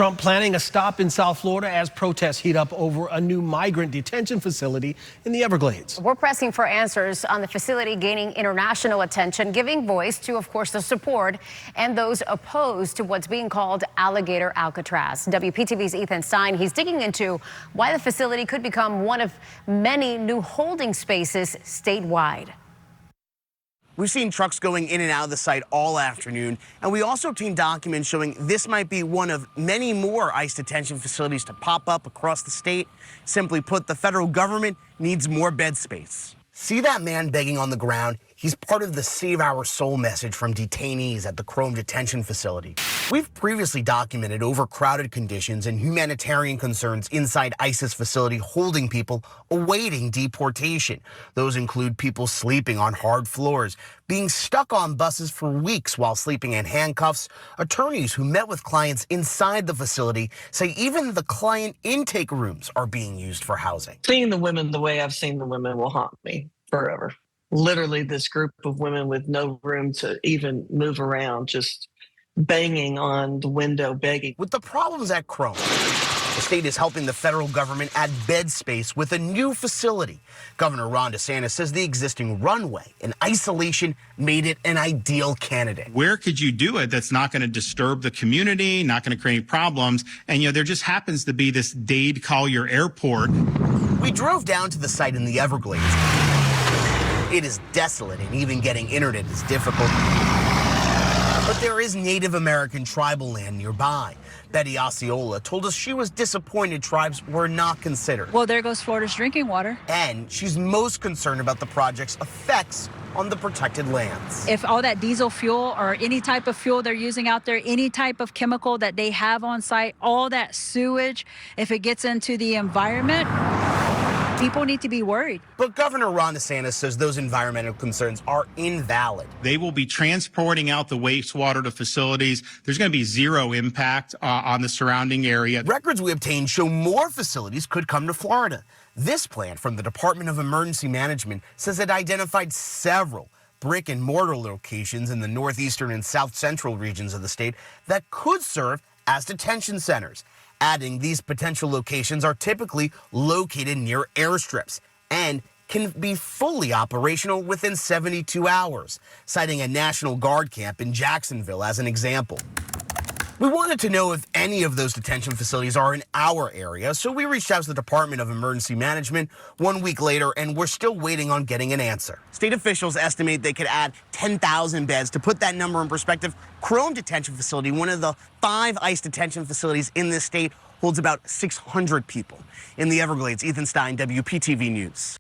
Trump planning a stop in South Florida as protests heat up over a new migrant detention facility in the Everglades. We're pressing for answers on the facility gaining international attention, giving voice to, of course, the support and those opposed to what's being called Alligator Alcatraz. WPTV's Ethan Stein, he's digging into why the facility could become one of many new holding spaces statewide. We've seen trucks going in and out of the site all afternoon, and we also obtained documents showing this might be one of many more ICE detention facilities to pop up across the state. Simply put, the federal government needs more bed space. See that man begging on the ground? He's part of the Save Our Soul message from detainees at the Chrome detention facility. We've previously documented overcrowded conditions and humanitarian concerns inside ICE's facility holding people awaiting deportation. Those include people sleeping on hard floors, being stuck on buses for weeks while sleeping in handcuffs. Attorneys who met with clients inside the facility say even the client intake rooms are being used for housing. Seeing the women the way I've seen the women will haunt me forever. Literally, this group of women with no room to even move around, just banging on the window, begging. With the problems at Chrome, the state is helping the federal government add bed space with a new facility. Governor Ron DeSantis says the existing runway and isolation made it an ideal candidate. Where could you do it that's not going to disturb the community, not going to create any problems? And, there just happens to be this Dade Collier Airport. We drove down to the site in the Everglades. It is desolate, and even getting internet is difficult. But there is Native American tribal land nearby. Betty Osceola told us she was disappointed tribes were not considered. Well, there goes Florida's drinking water. And she's most concerned about the project's effects on the protected lands. If all that diesel fuel or any type of fuel they're using out there, any type of chemical that they have on site, all that sewage, if it gets into the environment, people need to be worried. But Governor Ron DeSantis says those environmental concerns are invalid. They will be transporting out the wastewater to facilities. There's going to be zero impact on the surrounding area. Records we obtained show more facilities could come to Florida. This plan from the Department of Emergency Management says it identified several brick and mortar locations in the northeastern and south central regions of the state that could serve as detention centers. Adding, these potential locations are typically located near airstrips and can be fully operational within 72 hours, citing a National Guard camp in Jacksonville as an example. We wanted to know if any of those detention facilities are in our area, so we reached out to the Department of Emergency Management 1 week later, and we're still waiting on getting an answer. State officials estimate they could add 10,000 beds. To put that number in perspective, Chrome Detention Facility, one of the 5 ICE detention facilities in this state, holds about 600 people. In the Everglades, Ethan Stein, WPTV News.